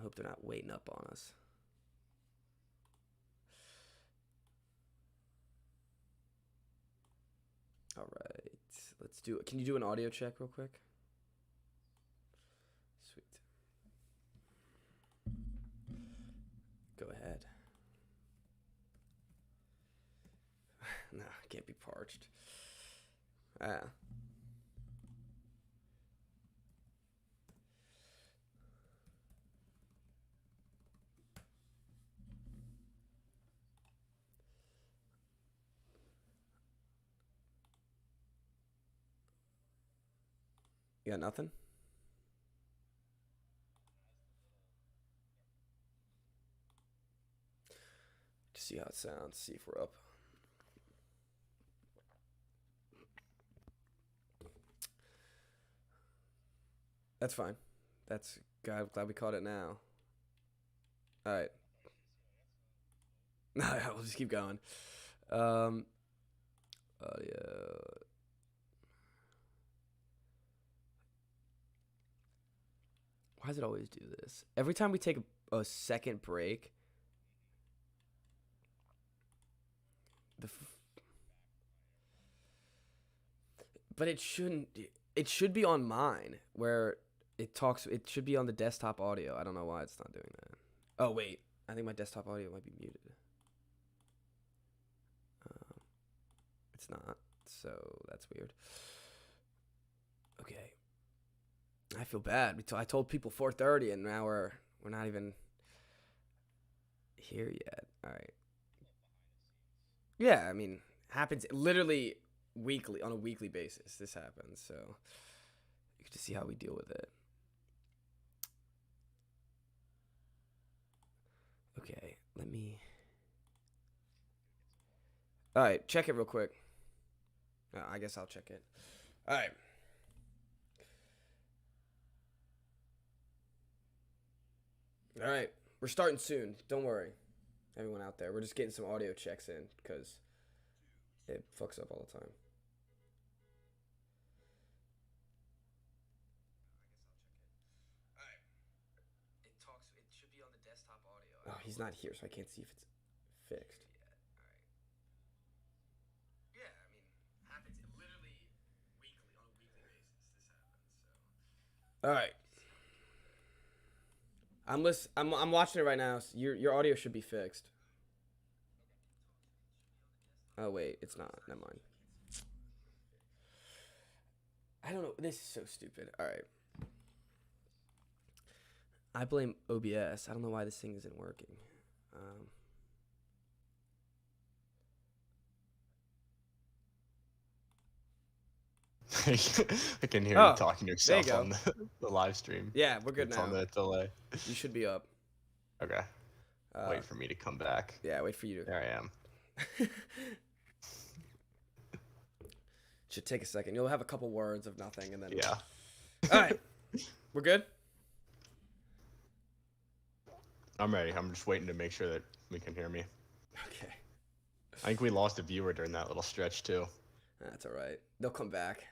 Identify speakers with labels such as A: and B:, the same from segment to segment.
A: Hope they're not waiting up on us. All right, let's do it. Can you do an audio check real quick? Sweet. Go ahead. No, can't be parched. Ah. You got nothing? Just see how it sounds. See if we're up. That's fine. That's glad we caught it now. All right. No, we'll just keep going. Audio. Why does it always do this? Every time we take a second break, but it shouldn't. It should be on mine where it talks. It should be on the desktop audio. I don't know why it's not doing that. Oh wait, I think my desktop audio might be muted. It's not, so that's weird. Okay. I feel bad. I told people 4:30, and now we're not even here yet. All right. Yeah, I mean, happens literally weekly, on a weekly basis. This happens, so you can just see how we deal with it. Okay, let me. All right, check it real quick. I guess I'll check it. All right. All right, we're starting soon. Don't worry, everyone out there. We're just getting some audio checks in because it fucks up all the time. All right. It talks. It should be on the desktop audio. Oh, he's not here, so I can't see if it's fixed. Yeah, I mean, happens literally weekly, on a weekly basis. This happens. So. All right. I'm watching it right now. So your audio should be fixed. Oh wait, it's not. Never mind. I don't know. This is so stupid. All right. I blame OBS. I don't know why this thing isn't working.
B: I can hear you talking to yourself on the live stream.
A: Yeah, we're good now.
B: On the delay.
A: You should be up.
B: Okay. Wait for me to come back.
A: Yeah, wait for you to.
B: There I am.
A: Should take a second. You'll have a couple words of nothing, and then.
B: Yeah.
A: All right. We're good?
B: I'm ready. I'm just waiting to make sure that we can hear me.
A: Okay.
B: I think we lost a viewer during that little stretch, too.
A: That's all right. They'll come back.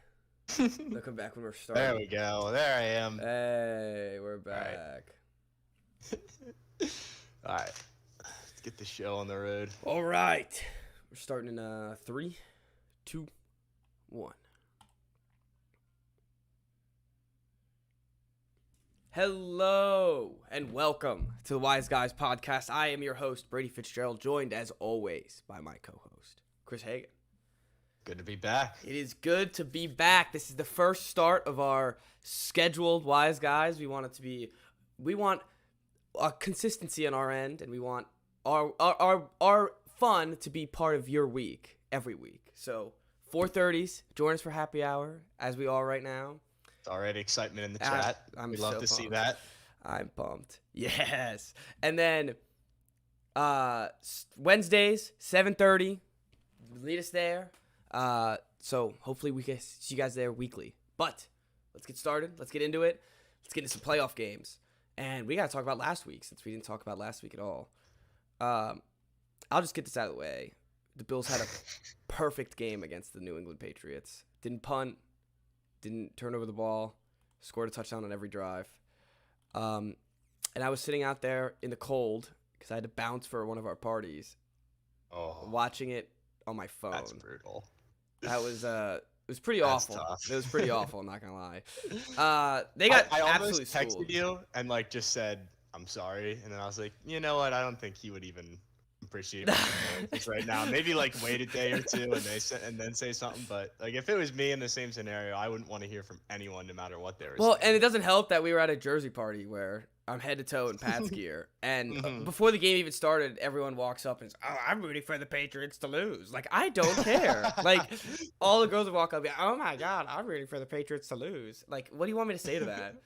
A: They'll come back when we're starting.
B: There we go. There I am.
A: Hey, we're back.
B: All right. Let's get the show on the road.
A: All right. We're starting in 3, 2, 1. Hello and welcome to the Wise Guys podcast. I am your host, Brady Fitzgerald, joined as always by my co-host, Chris Hagan.
B: Good to be back.
A: It is good to be back. This is the first start of our scheduled Wise Guys. We want a consistency on our end, and we want our fun to be part of your week every week. So 4:30s, join us for happy hour as we are right now.
B: It's already excitement in the chat. We'd love to see that.
A: I'm pumped. Yes. And then Wednesdays, 7:30. Lead us there. So hopefully we can see you guys there weekly. But let's get started. Let's get into it. Let's get into some playoff games. And we got to talk about last week since we didn't talk about last week at all. I'll just get this out of the way. The Bills had a perfect game against the New England Patriots. Didn't punt. Didn't turn over the ball. Scored a touchdown on every drive. and I was sitting out there in the cold because I had to bounce for one of our parties,
B: Oh,
A: watching it on my phone.
B: that's brutal.
A: That was it was pretty
B: That's
A: awful.
B: tough.
A: It was pretty awful. I'm not gonna lie. They got
B: I
A: absolutely
B: almost texted
A: schooled.
B: you and like just said I'm sorry, and then I was like, you know what? I don't think he would even appreciate my condolences right now. Maybe like wait a day or two and then say something. But like if it was me in the same scenario, I wouldn't want to hear from anyone, no matter what they were
A: Well,
B: saying.
A: and it doesn't help that we were at a jersey party where I'm head to toe in Pat's gear, and
B: Mhm.
A: before the game even started, everyone walks up and is, "Oh, I'm rooting for the Patriots to lose." Like I don't care. Like all the girls would walk up, and be like, "Oh my god, I'm rooting for the Patriots to lose." Like, what do you want me to say to that?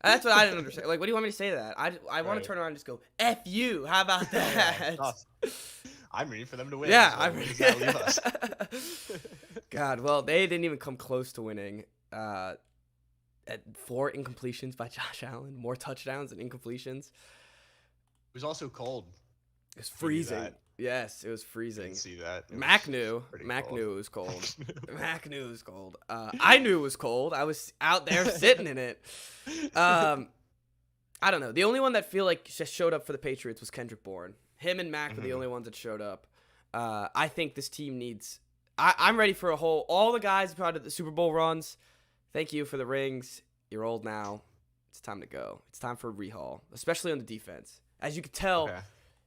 A: That's what I didn't understand. Like, what do you want me to say to that? I want
B: Right.
A: to turn around and just go, "F you." How about
B: Yeah,
A: that?
B: tough. I'm rooting for them to win.
A: Yeah,
B: so
A: I
B: where
A: mean,
B: does that leave us?
A: God, well, they didn't even come close to winning. At 4 incompletions by Josh Allen, more touchdowns than incompletions.
B: It was also cold.
A: It was
B: We knew
A: freezing.
B: that.
A: Yes, it was
B: I
A: freezing.
B: didn't see that. It
A: Mac
B: was
A: knew.
B: pretty
A: Mac
B: cold.
A: knew it was cold. Mac knew it was cold. I knew it was cold. I was out there sitting in it. I don't know. The only one that feel like just showed up for the Patriots was Kendrick Bourne. Him and Mac were the
B: Mhm.
A: only ones that showed up. I think this team needs. I'm ready for all the guys who had the Super Bowl runs. Thank you for the rings. You're old now. It's time to go. It's time for a rehaul, especially on the defense. As you can tell,
B: Okay.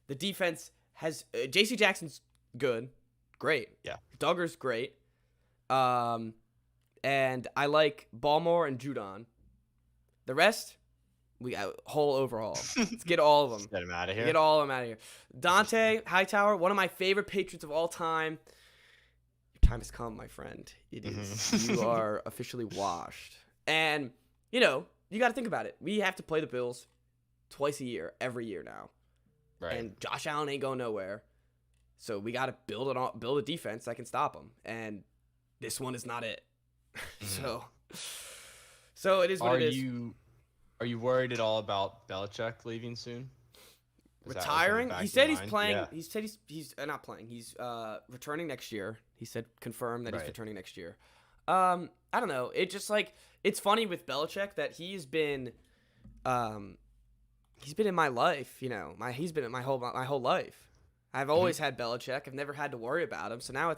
A: the defense has J.C. Jackson's good, great.
B: Yeah.
A: Duggar's great. And I like Ballmore and Judon. The rest, we got whole overhaul. Let's get all of them.
B: Get him out of here.
A: Get all of them out of here. Dante Hightower, one of my favorite Patriots of all time. Your time has come, my friend. It is.
B: Mhm.
A: You are officially washed. And, you know, you got to think about it. We have to play the Bills twice a year, every year now.
B: Right.
A: And Josh Allen ain't going nowhere. So we got to build a defense that can stop him. And this one is not it. So it is what it is.
B: Are you worried at all about Belichick leaving soon? Is that, like, in the
A: Retiring?
B: back
A: He
B: of
A: said
B: your
A: he's
B: mind?
A: playing.
B: Yeah.
A: He said he's not playing. He's returning next year. He said confirmed that he's
B: Right.
A: returning next year. I don't know. It just like it's funny with Belichick that he's been in my life. You know, he's been in my whole life. I've always had Belichick. I've never had to worry about him. So now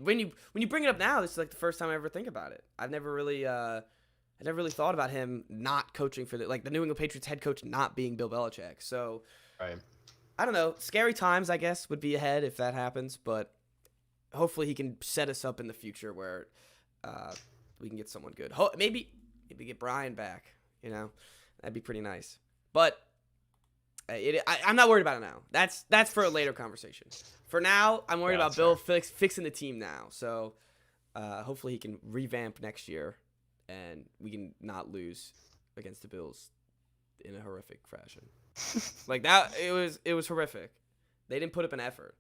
A: when you bring it up now, this is like the first time I ever think about it. I never really thought about him not coaching for the New England Patriots head coach not being Bill Belichick. So
B: Right.
A: I don't know. Scary times, I guess, would be ahead if that happens. But hopefully he can set us up in the future where we can get someone good. Maybe get Brian back. You know, that'd be pretty nice. But I'm not worried about it now. That's for a later conversation. For now, I'm worried about Bill fixing the team now. So hopefully he can revamp next year, and we can not lose against the Bills in a horrific fashion. Like that, it was horrific. They didn't put up an effort.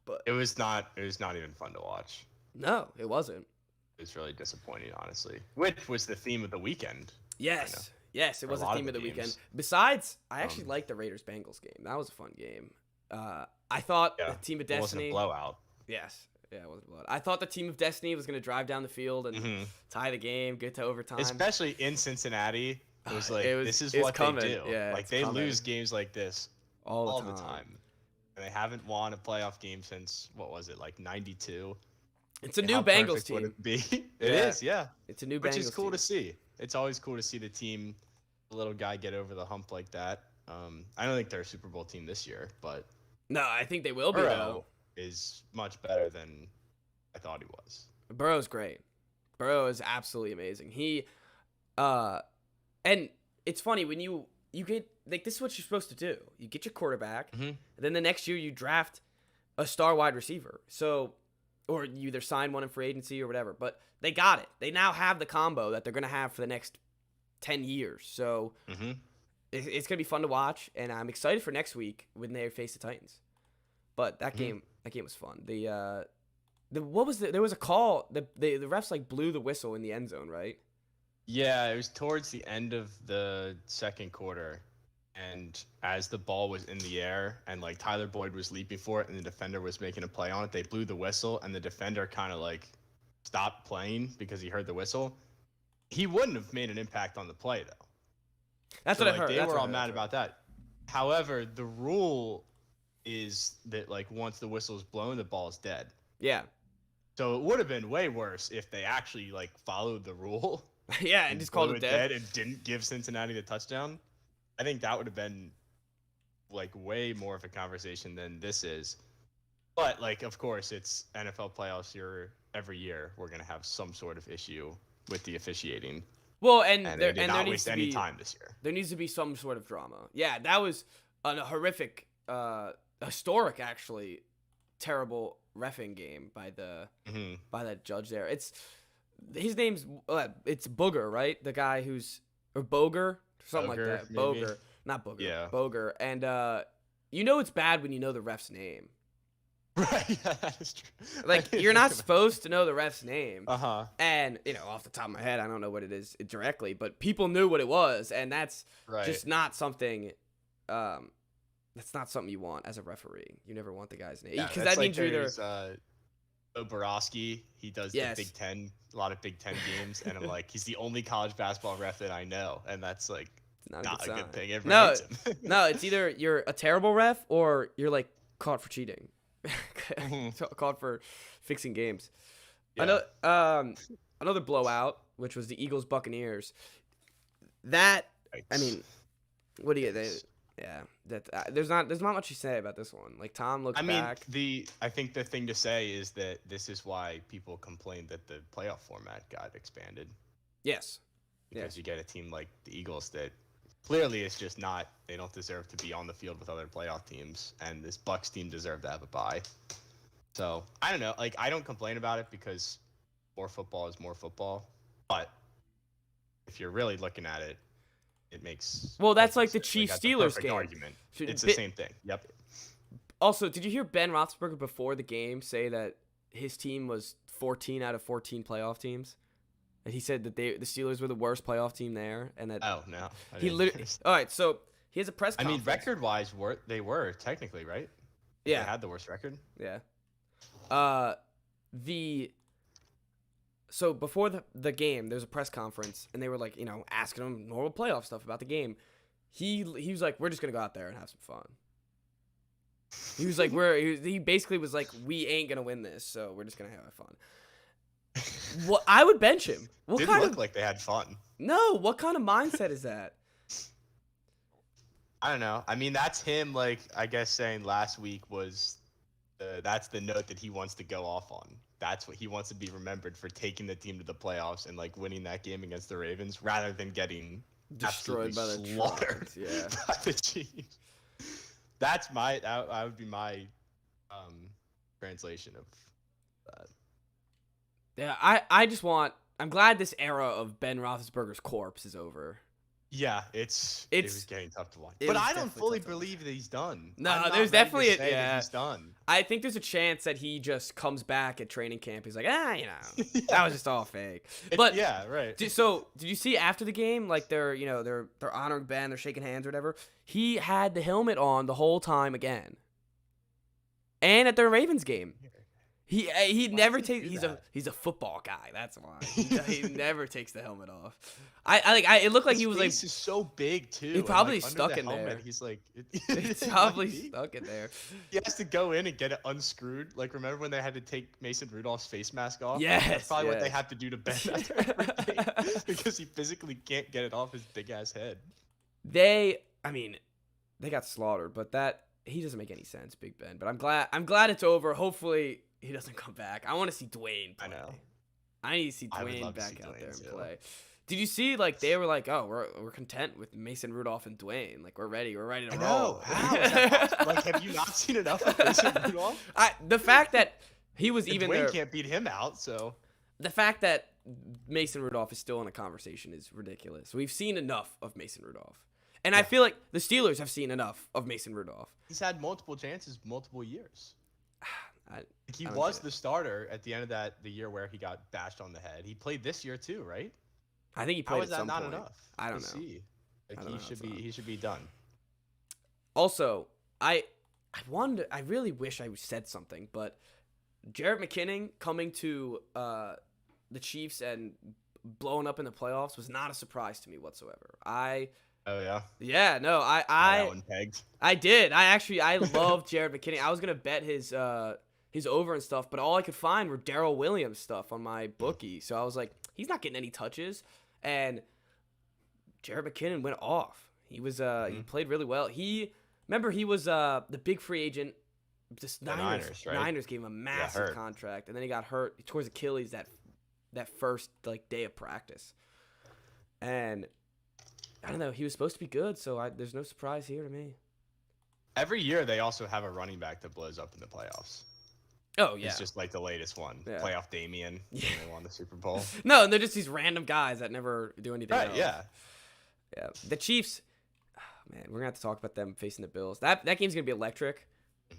A: But
B: It was not even fun to watch.
A: no, it wasn't.
B: It was really disappointing, honestly. Which was the theme of the weekend.
A: Yes, it
B: For
A: was
B: a
A: the
B: lot
A: theme
B: of
A: of
B: the
A: the weekend.
B: games.
A: Besides, I actually liked the Raiders-Bengals game. That was a fun game. I thought
B: Yeah.
A: the Team of
B: It wasn't
A: Destiny.
B: a blowout.
A: Yes. Yeah, it wasn't blood. I thought the Team of Destiny was going to drive down the field and tie the game, get to overtime.
B: Especially in Cincinnati. It was like, this is
A: it's
B: what
A: coming.
B: they do.
A: Yeah,
B: like,
A: it's
B: they
A: coming.
B: lose games like this
A: all
B: the
A: the time.
B: time. And they haven't won a playoff game since, what was it, like 92?
A: It's a new
B: How
A: Bengals
B: perfect would
A: team.
B: it be? It
A: Yeah.
B: is, yeah.
A: It's a new
B: Which
A: Bengals
B: is cool
A: team.
B: to see. It's always cool to see the team, the little guy, get over the hump like that. I don't think they're a Super Bowl team this year, but
A: No, I think they will be,
B: Burrow
A: though.
B: is much better than I thought he was.
A: Burrow's great. Burrow is absolutely amazing. And it's funny when you get like this is what you're supposed to do. You get your quarterback, and then the next year you draft a star wide receiver. So, or you either sign one in free agency or whatever. But they got it. They now have the combo that they're gonna have for the next 10 years. So it's gonna be fun to watch, and I'm excited for next week when they face the Titans. But that game was fun. There was a call. The refs like blew the whistle in the end zone, right?
B: Yeah, it was towards the end of the second quarter, and as the ball was in the air and like Tyler Boyd was leaping for it and the defender was making a play on it, they blew the whistle and the defender kind of like stopped playing because he heard the whistle. He wouldn't have made an impact on the play though.
A: That's
B: So
A: what I
B: like
A: heard.
B: they
A: That's
B: were
A: what I
B: all
A: heard.
B: mad about that. However, the rule is that like once the whistle's blown, the ball's dead.
A: Yeah.
B: So it would have been way worse if they actually like followed the rule
A: Yeah, and
B: and
A: just called
B: blew
A: it
B: it
A: dead.
B: dead and didn't give Cincinnati the touchdown. I think that would have been like way more of a conversation than this is. But like, of course, it's NFL playoffs here every year. We're gonna have some sort of issue with the officiating,
A: Well,
B: and they did not waste any
A: be
B: time this year.
A: there needs to be some sort of drama. Yeah, that was a horrific, historic actually, terrible reffing game by that judge there. His name's it's Booger, right? The guy who's or Boger, something
B: Boger,
A: like that.
B: maybe?
A: Boger, not Booger.
B: Yeah.
A: Boger, and you know it's bad when you know the ref's name.
B: Right, yeah, that is true.
A: Like you're not supposed to know the ref's name.
B: Uh-huh.
A: And off the top of my head, I don't know what it is directly, but people knew what it was, and that's just not something. That's not something you want as a referee. You never want the guy's name because that means you're either.
B: Borowski, he does the Big Ten, a lot of Big Ten games, and I'm like, he's the only college basketball ref that I know, and that's like not a good thing. Everyone hates him.
A: No, it's either you're a terrible ref or you're like caught for cheating, caught for fixing games.
B: Yeah.
A: Another blowout, which was the Eagles Buccaneers. That I mean, what do you? Yeah, there's not much to say about this one. Like Tom looks back.
B: I think the thing to say is that this is why people complained that the playoff format got expanded.
A: Yes.
B: Because you get a team like the Eagles that clearly is just not. They don't deserve to be on the field with other playoff teams, and this Bucs team deserved to have a bye. So I don't know. Like I don't complain about it because more football is more football. But if you're really looking at it. It makes
A: that's like the Chiefs-Steelers game.
B: Argument. It's the same thing. Yep.
A: Also, did you hear Ben Roethlisberger before the game say that his team was 14 out of 14 playoff teams? And he said that the Steelers were the worst playoff team there, and that.
B: Oh no.
A: He literally. All right, so he has a press conference.
B: I mean, record-wise, they were technically right.
A: Yeah.
B: They had the worst record.
A: Yeah. So before the game, there's a press conference, and they were like, asking him normal playoff stuff about the game. He was like, we're just gonna go out there and have some fun. He was like, he basically was like, we ain't gonna win this, so we're just gonna have fun. Well, I would bench him.
B: Didn't look like they had fun.
A: No, what kind of mindset is that?
B: I don't know. I mean, that's him. Like I guess saying last week was, that's the note that he wants to go off on. That's what he wants to be remembered for, taking the team to the playoffs and like winning that game against the Ravens rather than getting
A: destroyed by the
B: slaughtered
A: by
B: the Chiefs. That would be my translation of that.
A: Yeah, I'm glad this era of Ben Roethlisberger's corpse is over.
B: Yeah, it was getting tough to watch. But I don't fully believe that he's done.
A: No, there's definitely
B: he's done.
A: I think there's a chance that he just comes back at training camp. He's like, that was just all fake. But
B: yeah, right.
A: So did you see after the game, like they're honoring Ben, they're shaking hands or whatever? He had the helmet on the whole time again. And at the Ravens game. He never takes. He's a football guy. That's why he never takes the helmet off. It looked like he was like.
B: His face is so big too.
A: He probably
B: like,
A: stuck in there.
B: He's like.
A: It's probably stuck in there.
B: He has to go in and get it unscrewed. Like remember when they had to take Mason Rudolph's face mask off?
A: Yes.
B: That's probably what they have to do to Ben after every game because he physically can't get it off his big ass head.
A: They got slaughtered, but he doesn't make any sense, Big Ben. But I'm glad it's over. Hopefully. He doesn't come back. I want to see Dwayne play.
B: I know.
A: I need to see Dwayne back out there and
B: too.
A: play. Did you see, like, they were like, oh, we're content with Mason Rudolph and Dwayne. Like, we're ready to roll.
B: I know. How is that possible? Like, have you not seen enough of Mason Rudolph?
A: The fact that he was even
B: Dwayne
A: there.
B: Can't beat him out, so.
A: The fact that Mason Rudolph is still in a conversation is ridiculous. We've seen enough of Mason Rudolph. And I feel like the Steelers have seen enough of Mason Rudolph.
B: He's had multiple chances, multiple years. He
A: I
B: was the starter at the end of the year where he got bashed on the head. He played this year too, right?
A: I think he played.
B: How is
A: at some
B: that not
A: point.
B: enough?
A: I don't know.
B: Like he should be done.
A: Also, I really wish I said something, but Jarrett McKinning coming to the Chiefs and blowing up in the playoffs was not a surprise to me whatsoever. I
B: Oh yeah.
A: Yeah, no,
B: That one pegged.
A: I did. I love Jared McKinning. I was gonna bet his over and stuff, but all I could find were Darrell Williams stuff on my bookie. So I was like, he's not getting any touches, and Jared McKinnon went off. He was he played really well. He was the big free agent. The
B: Niners, right?
A: Niners gave him a massive contract, and then he got hurt. He tore his Achilles that first day of practice, and I don't know. He was supposed to be good, so there's no surprise here to me.
B: Every year they also have a running back that blows up in the playoffs.
A: Oh yeah,
B: it's just like the latest one. Yeah. Playoff Damien. Yeah. When they won the Super Bowl.
A: No, and they're just these random guys that never do anything.
B: Right?
A: Else.
B: Yeah.
A: Yeah. The Chiefs. Oh, man, we're gonna have to talk about them facing the Bills. That game's gonna be electric,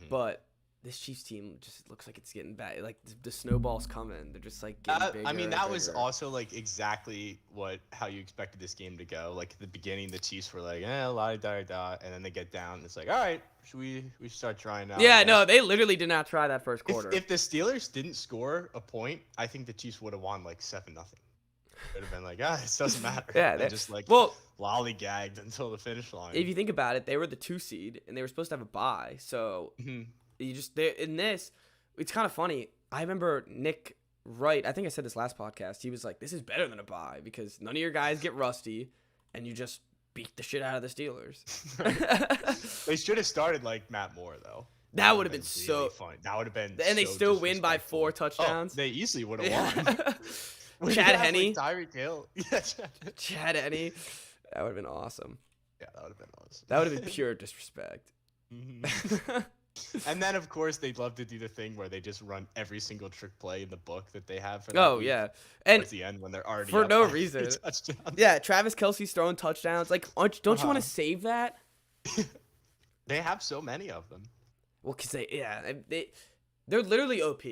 A: but this Chiefs team just looks like it's getting bad. Like the snowball's coming. They're just like getting bigger.
B: I mean, that was also like exactly how you expected this game to go. Like at the beginning, the Chiefs were like, la-di-da-da, and then they get down. And it's like, all right, we should start trying now.
A: Yeah, no, they literally did not try that first quarter.
B: If the Steelers didn't score a point, I think the Chiefs would have won like 7-0. Would have been like, it doesn't matter.
A: Yeah,
B: they just like lollygagged until the finish line.
A: If you think about it, they were the 2 seed, and they were supposed to have a bye. So in this, it's kind of funny. I remember Nick Wright. I think I said this last podcast. He was like, "This is better than a bye because none of your guys get rusty, and you just beat the shit out of the Steelers."
B: They should have started like Matt Moore though.
A: That would have been
B: really
A: so
B: fun. That would have been.
A: And they still win by 4 touchdowns.
B: They easily would have won.
A: Chad Henne.
B: Tyreek Hill. Yeah,
A: Chad Henne. That would have been awesome.
B: Yeah, that would have been awesome.
A: That would have been pure disrespect.
B: And then, of course, they'd love to do the thing where they just run every single trick play in the book that they have. For
A: yeah, and
B: towards the end when they're already
A: for
B: up
A: no
B: by
A: reason.
B: Touchdowns.
A: Yeah, Travis Kelce's throwing touchdowns. Like, don't you want to save that?
B: They have so many of them.
A: Well, cause they're literally OP.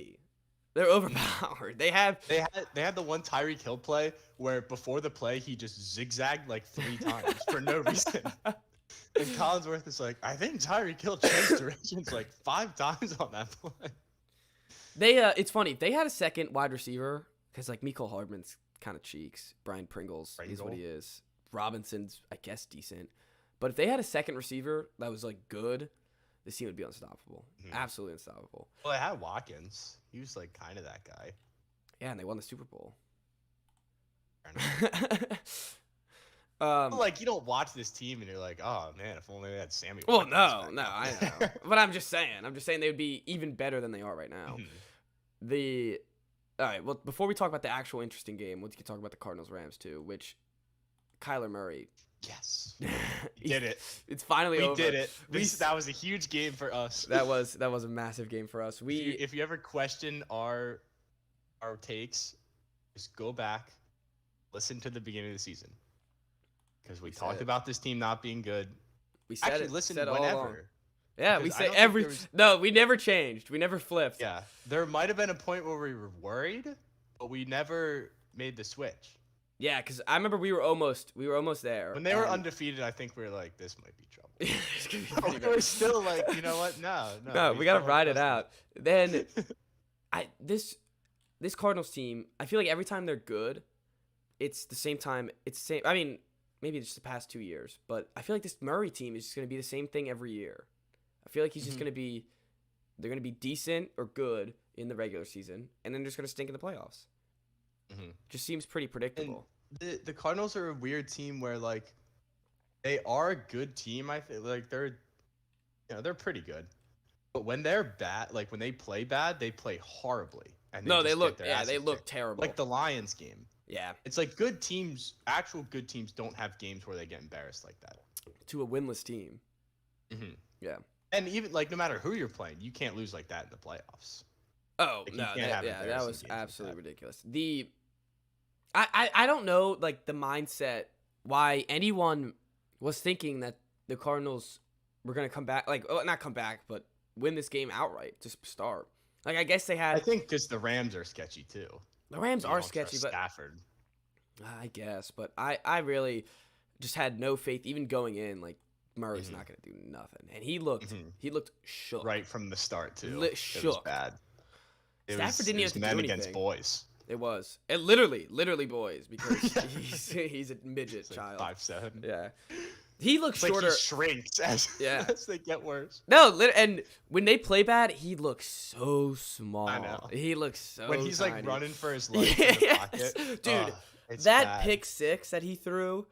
A: They're overpowered. They had
B: the one Tyreek Hill play where before the play he just zigzagged like 3 times for no reason. And Collinsworth is like, I think Tyreek Hill changed directions like 5 times on that play.
A: It's funny. If they had a second wide receiver, because like Mecole Hardman's kind of cheeks. Brian Pringles is what he is. Robinson's, I guess, decent. But if they had a second receiver that was like good, this team would be unstoppable. Absolutely unstoppable.
B: Well, they had Watkins. He was like kind of that guy.
A: Yeah, and they won the Super Bowl.
B: Like you don't watch this team and you're like, oh man, if only they had Sammy.
A: Well, no, I know. But I'm just saying they would be even better than they are right now. All right. Well, before we talk about the actual interesting game, we can talk about the Cardinals-Rams too, which Kyler Murray.
B: Yes, we did it.
A: It's finally over.
B: We did it. That was a huge game for us.
A: That was a massive game for us.
B: If you ever question our takes, just go back, listen to the beginning of the season, because we talked about this team not being good.
A: We said
B: actually listened whenever.
A: Yeah, we said No, we never changed. We never flipped.
B: Yeah, there might have been a point where we were worried, but we never made the switch.
A: Yeah, because I remember we were almost there.
B: When they were undefeated, I think we were like, this might be trouble. We were still like, you know what? No,
A: we gotta ride it out. Then, this Cardinals team, I feel like every time they're good, it's the same time. It's the same. I mean, maybe just the past 2 years, but I feel like this Murray team is just gonna be the same thing every year. I feel like he's just gonna be. They're gonna be decent or good in the regular season, and then they're just gonna stink in the playoffs. Just seems pretty predictable.
B: And the Cardinals are a weird team where like they are a good team. I feel like they're pretty good, but when they're bad, like when they play bad, they play horribly. And
A: they look terrible.
B: Like the Lions game.
A: Yeah,
B: it's like good teams, actual good teams, don't have games where they get embarrassed like that.
A: To a winless team. Yeah,
B: and even like no matter who you're playing, you can't lose like that in the playoffs.
A: Oh no! That was absolutely ridiculous. I don't know like the mindset why anyone was thinking that the Cardinals were gonna come back, like not come back, but win this game outright to start. Like I guess they had.
B: I think because the Rams are sketchy too.
A: The Rams are sketchy, but
B: Stafford.
A: I guess, but I really just had no faith even going in. Like Murray's not gonna do nothing, and he looked shook
B: right from the start too.
A: Shook.
B: It was bad.
A: Stafford didn't even have to do anything.
B: Against boys.
A: It was. Literally boys, because he's a midget child.
B: 5'7".
A: Yeah. He looks
B: It's
A: shorter.
B: like he shrinks as,
A: Yeah.
B: as they get worse.
A: No, and when they play bad, he looks so small.
B: I know.
A: He looks so
B: When he's
A: tiny.
B: like running for his life in the
A: Yes.
B: pocket.
A: Dude,
B: It's
A: that
B: bad.
A: pick six that he threw,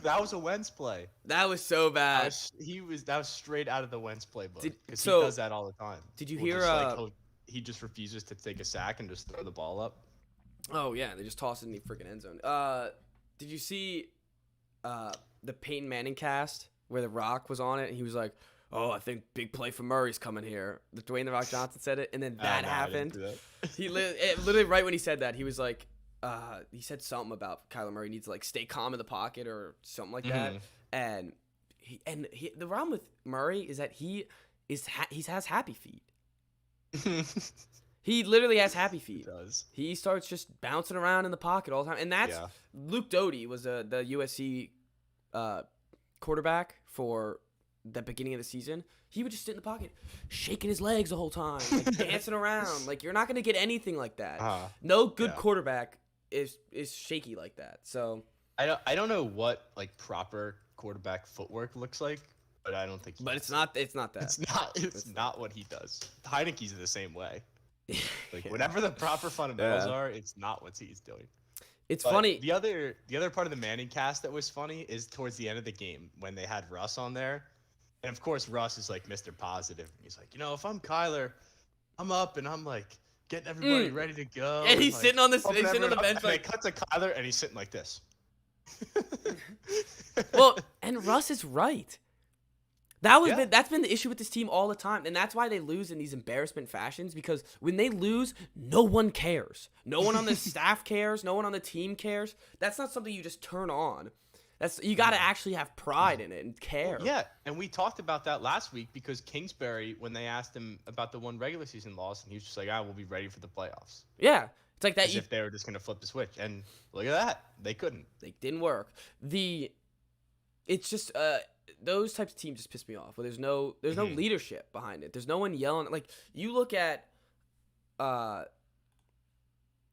B: That was a Wentz play.
A: that was so bad.
B: That was straight out of the Wentz playbook because
A: so,
B: he does that all the time.
A: Did you
B: We'll
A: hear?
B: just, like, he just refuses to take a sack and just throw the ball up.
A: Oh yeah, they just toss it in the freaking end zone. Did you see the Peyton Manning cast where The Rock was on it and he was like, "Oh, I think big play for Murray's coming here." The Dwayne The Rock Johnson said it, and then that
B: No,
A: happened.
B: I didn't do that.
A: He literally right when he said that, he was like, he said something about Kyler Murray needs to like stay calm in the pocket or something like that. And the problem with Murray is that he has happy feet. He literally has happy feet.
B: He does.
A: He starts just bouncing around in the pocket all the time, and that's Luke Doty was the USC quarterback for the beginning of the season. He would just sit in the pocket, shaking his legs the whole time, like dancing around. Like, you're not gonna get anything like that. No good quarterback is shaky like that. So
B: I don't know what like proper quarterback footwork looks like, but I don't think.
A: It's not that.
B: It's not what he does. Heineke's the same way. Like whatever the proper fundamentals are, it's not what he's doing.
A: It's funny.
B: The other part of the Manning cast that was funny is towards the end of the game when they had Russ on there, and of course Russ is like Mr. Positive. He's like, if I'm Kyler, I'm up and I'm like getting everybody ready to go.
A: And he's
B: like,
A: sitting on the bench.
B: And they cut to Kyler and he's sitting like this.
A: Well, and Russ is right. That's been the issue with this team all the time, and that's why they lose in these embarrassment fashions. Because when they lose, no one cares. No one on the staff cares. No one on the team cares. That's not something you just turn on. You got to actually have pride in it and care.
B: Yeah, and we talked about that last week because Kingsbury, when they asked him about the one regular season loss, and he was just like, we'll be ready for the playoffs.
A: Yeah, it's like that.
B: As if they were just gonna flip the switch, and look at that, they couldn't.
A: They didn't work. It's just those types of teams just piss me off. Where there's no leadership behind it. There's no one yelling. Like, you look at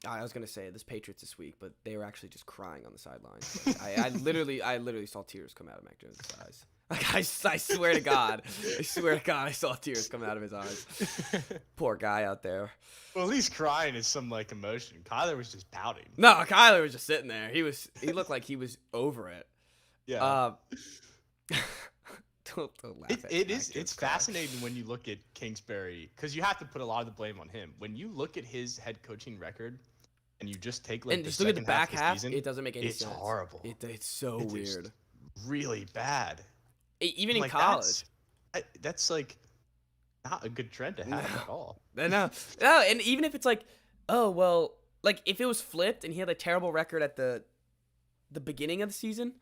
A: I was gonna say this Patriots this week, but they were actually just crying on the sidelines. Like, I literally saw tears come out of Mac Jones' eyes. Like, I swear to God, I saw tears coming out of his eyes. Poor guy out there.
B: Well, at least crying is some like emotion. Kyler was just pouting.
A: No, Kyler was just sitting there. He looked like he was over it.
B: Yeah.
A: Don't laugh at
B: It's fascinating when you look at Kingsbury, because you have to put a lot of the blame on him. When you look at his head coaching record, and you just take like
A: and
B: the
A: just look at the back
B: half,
A: half,
B: season,
A: it doesn't make any
B: it's
A: sense.
B: It's horrible.
A: It's so weird.
B: Really bad.
A: Even in college.
B: That's like not a good trend to have at all.
A: No, and even if it's like, oh well, like if it was flipped and he had a terrible record at the beginning of the season,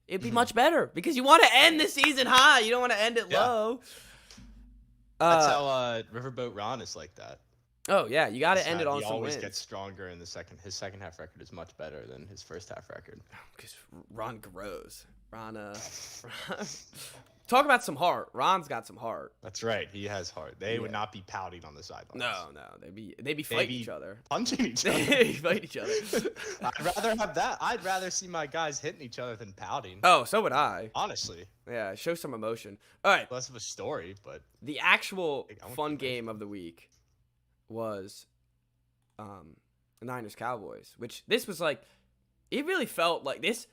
A: it'd be much better because you want to end the season high. You don't want to end it low.
B: That's how Riverboat Ron is like that.
A: Oh yeah, you got to end it on some wins.
B: He always gets stronger in the second. His second half record is much better than his first half record.
A: Because Ron grows. Ron, talk about some heart. Ron's got some heart.
B: That's right. He has heart. They would not be pouting on the sidelines.
A: No, they'd be fighting each other,
B: punching each other.
A: They'd fight each other.
B: I'd rather have that. I'd rather see my guys hitting each other than pouting.
A: Oh, so would I.
B: Honestly.
A: Yeah, show some emotion. All right.
B: Less of a story, but
A: the actual fun game of the week was the Niners Cowboys, which this was like, it really felt like this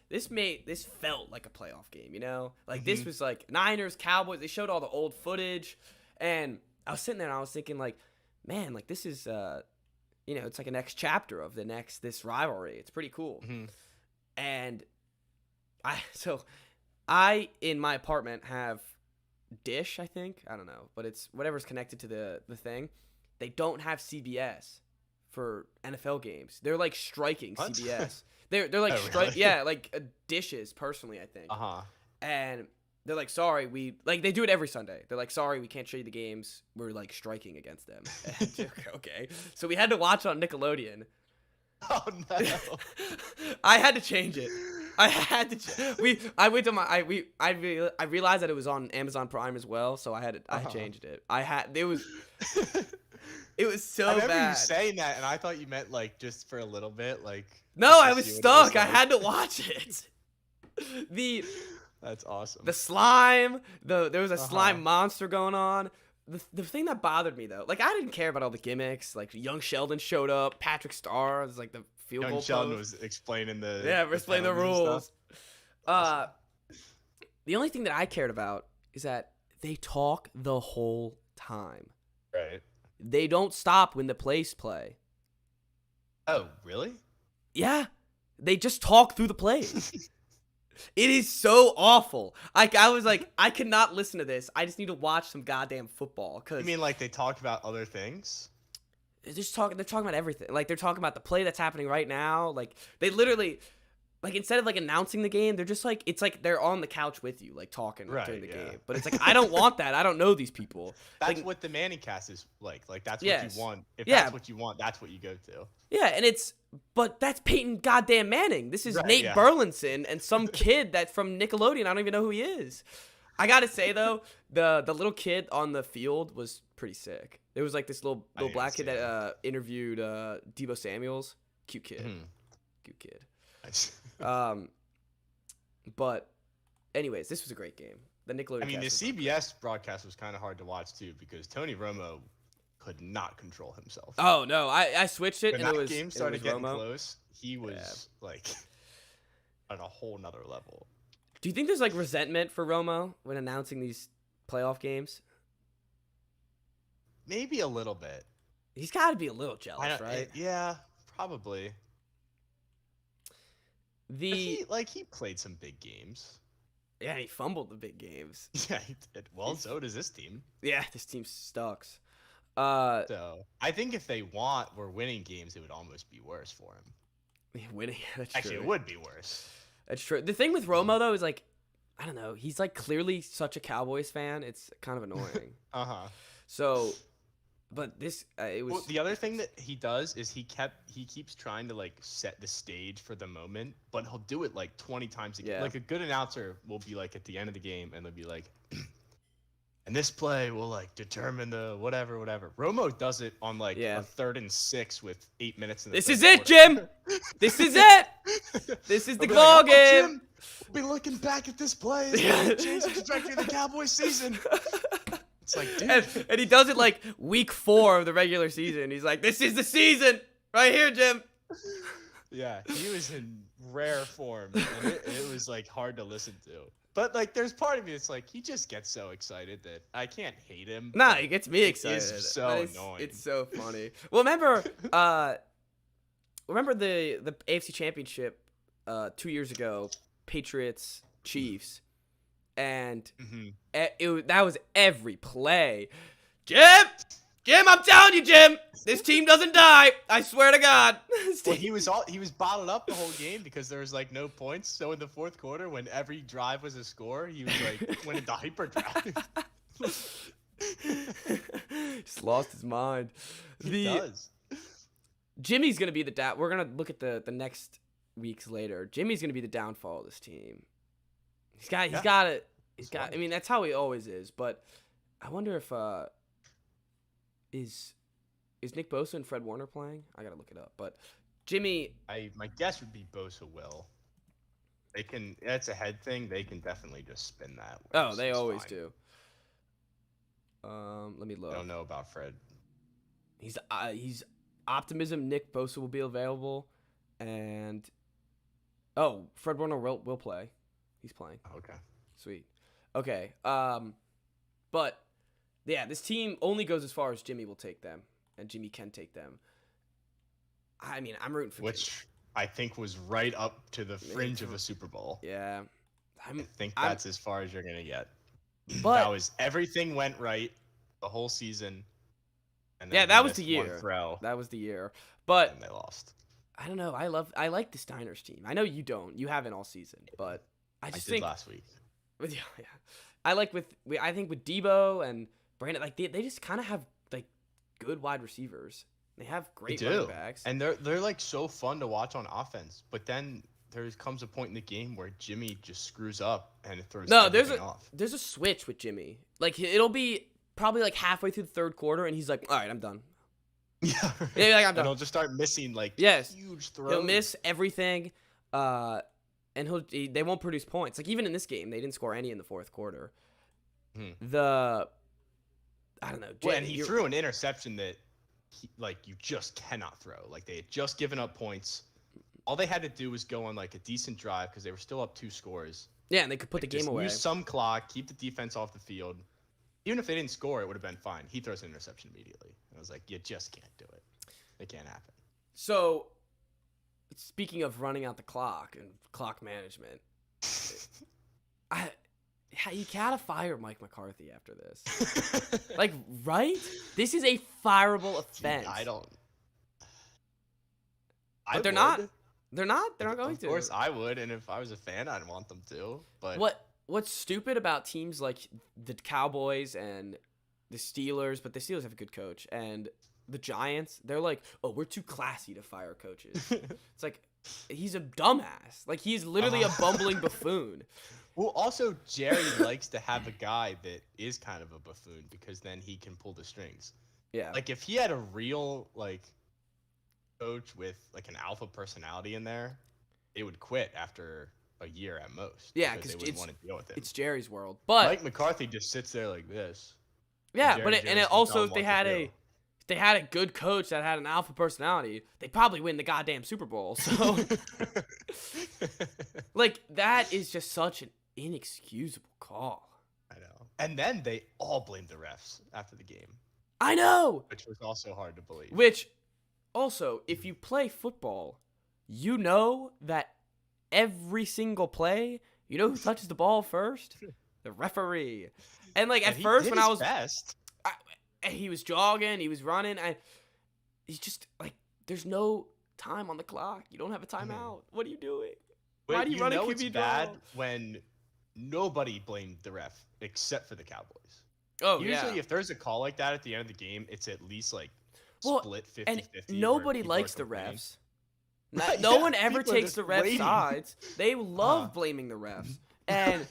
A: felt like a playoff game, like this was like Niners Cowboys. They showed all the old footage, and I was sitting there and I was thinking like, man, like this is it's like a next chapter of this rivalry. It's pretty cool. And I in my apartment have Dish, I think, I don't know, but it's whatever's connected to the thing. They don't have CBS for NFL games. They're like striking
B: what?
A: CBS. They're like
B: really?
A: like dishes personally, I think.
B: Uh-huh.
A: And they're like, sorry, they do it every Sunday. They're like, sorry, we can't show you the games. We're like striking against them. Okay. So we had to watch on Nickelodeon.
B: Oh no.
A: I had to change it. I went to I realized that it was on Amazon Prime as well, so I changed it. It was so bad.
B: I remember you saying that, and I thought you meant like just for a little bit, like.
A: No, I was stuck. I had to watch it.
B: That's awesome.
A: The slime, there was a slime monster going on. The thing that bothered me though, like I didn't care about all the gimmicks. Like young Sheldon showed up, Patrick Starr was like the field goal
B: Young Sheldon
A: post.
B: was explaining the
A: We're explaining the
B: penalties and
A: rules.
B: stuff. Awesome.
A: The only thing that I cared about is that they talk the whole time.
B: Right.
A: They don't stop when the plays play.
B: Oh, really?
A: Yeah, they just talk through the plays. It is so awful. I was like, I cannot listen to this. I just need to watch some goddamn football.
B: You mean like they talk about other things?
A: They're talking about everything. Like they're talking about the play that's happening right now. Like they literally, like instead of like announcing the game, they're just like, it's like they're on the couch with you, like talking during the game. But it's like, I don't want that. I don't know these people.
B: That's
A: like,
B: what the Manning cast is like. Like that's
A: yes.
B: what you want. If that's what you want, that's what you go to.
A: Yeah, and but that's Peyton goddamn Manning. This is
B: Right,
A: Nate Burleson and some kid that from Nickelodeon. I don't even know who he is. I gotta say though, the little kid on the field was pretty sick. There was like this little black kid that interviewed Deebo Samuels. Cute kid. Cute kid.
B: Nice.
A: But anyways, this was a great game. The Nickelodeon.
B: I mean, the CBS broadcast was kind of hard to watch too because Tony Romo could not control himself.
A: Oh no, I switched it
B: when
A: and
B: that
A: it was
B: game started getting
A: Romo.
B: close. He was like on a whole nother level.
A: Do you think there's like resentment for Romo when announcing these playoff games?
B: Maybe a little bit.
A: He's got to be a little jealous, right?
B: Yeah, probably. He played some big games.
A: Yeah, he fumbled the big games.
B: Yeah, he did. Well, so does this team.
A: Yeah, this team sucks.
B: So I think if they were winning games, it would almost be worse for him.
A: Winning, that's
B: Actually,
A: true.
B: it would be worse.
A: That's true. The thing with Romo though is like, I don't know. He's like clearly such a Cowboys fan. It's kind of annoying. So, but this it was.
B: Well, the other thing that he does is he keeps trying to like set the stage for the moment, but he'll do it like 20 times a game.
A: Yeah.
B: Like a good announcer will be like at the end of the game and they'll be like, and this play will like determine the whatever. Romo does it on like a 3rd and 6 with 8 minutes in the
A: This
B: third
A: is it,
B: quarter.
A: Jim. This is it. This is the ball game.
B: Jim, we'll be looking back at this play. It's gonna change the trajectory of the Cowboys season. It's like, dude.
A: And he does it like week 4 of the regular season. He's like, this is the season right here, Jim.
B: Yeah, he was in rare form, and it was like hard to listen to. But like, there's part of me that's like, he just gets so excited that I can't hate him.
A: Nah, he gets me excited.
B: It's so annoying.
A: It's so funny. Well, remember the AFC Championship 2 years ago, Patriots Chiefs, and that was every play. Jim, I'm telling you, Jim, this team doesn't die. I swear to God.
B: Well, he was bottled up the whole game because there was like no points. So in the 4th quarter, when every drive was a score, he was like went into hyperdrive.
A: Just lost his mind.
B: He does.
A: Jimmy's gonna be we're gonna look at the next weeks later. Jimmy's gonna be the downfall of this team. He's got it. I mean, that's how he always is. But I wonder if is Nick Bosa and Fred Warner playing? I gotta look it up. But Jimmy,
B: my guess would be Bosa will. They can. It's a head thing. They can definitely just spin that.
A: Oh, they always do. Let me look.
B: I don't know about Fred.
A: He's optimism. Nick Bosa will be available, and Fred Warner will play. He's playing.
B: Okay.
A: Sweet. Okay. But yeah, this team only goes as far as Jimmy will take them, and Jimmy can take them. I mean, I'm rooting for
B: Jimmy. I think was right up to the fringe of a Super Bowl.
A: Yeah.
B: I think that's as far as you're going to get.
A: But
B: that was everything went right the whole season. And then
A: that was the year.
B: Throw,
A: that was the year. But
B: and they lost.
A: I don't know. I like the Steiners team. I know you don't. You haven't all season, but I think
B: last week.
A: Yeah. I think with Debo and Brandon, like they just kind of have like good wide receivers. They have great running backs,
B: and they're like so fun to watch on offense. But then there comes a point in the game where Jimmy just screws up and it throws everything off.
A: There's a switch with Jimmy. Like it'll be probably like halfway through the 3rd quarter, and he's like, "All right, I'm done."
B: Yeah, right.
A: Yeah, like, I'm done.
B: And he'll just start missing like huge throws.
A: He'll miss everything. and they won't produce points. Like even in this game, they didn't score any in the fourth quarter.
B: Hmm.
A: I don't know.
B: Well, and he threw an interception that, you just cannot throw. Like, they had just given up points. All they had to do was go on, like, a decent drive because they were still up 2 scores.
A: Yeah, and they could put the game away.
B: Use some clock, keep the defense off the field. Even if they didn't score, it would have been fine. He throws an interception immediately. And I was like, you just can't do it. It can't happen.
A: So, speaking of running out the clock and clock management, you gotta fire Mike McCarthy after this. Like, right? This is a fireable offense.
B: I don't.
A: But they're not. They're not going to.
B: Of course I would, and if I was a fan, I'd want them to. But
A: what's stupid about teams like the Cowboys and the Steelers, but the Steelers have a good coach, and the Giants, they're like, oh, we're too classy to fire coaches. It's like, he's a dumbass. Like, he's literally a bumbling buffoon.
B: Well, also, Jerry likes to have a guy that is kind of a buffoon because then he can pull the strings.
A: Yeah.
B: Like, if he had a real, coach with, an alpha personality in there, it would quit after a year at most.
A: Yeah,
B: because they wouldn't want to deal with it.
A: It's Jerry's world. But
B: Mike McCarthy just sits there like this.
A: Yeah, if they had a good coach that had an alpha personality, they'd probably win the goddamn Super Bowl. So, that is just such an inexcusable call.
B: I know. And then they all blamed the refs after the game.
A: I know!
B: Which was also hard to believe.
A: Which, also, if you play football, you know that every single play, you know who touches the ball first? The referee. And, at first when I was...
B: best.
A: He was jogging, he was running. He's just, there's no time on the clock. You don't have a timeout. What are you doing? Why do you run a QB
B: it's bad when nobody blamed the ref except for the Cowboys.
A: Oh,
B: Usually, if there's a call like that at the end of the game, it's at least, split 50-50.
A: And nobody likes the refs. No one ever takes the refs' sides. They love blaming the refs. And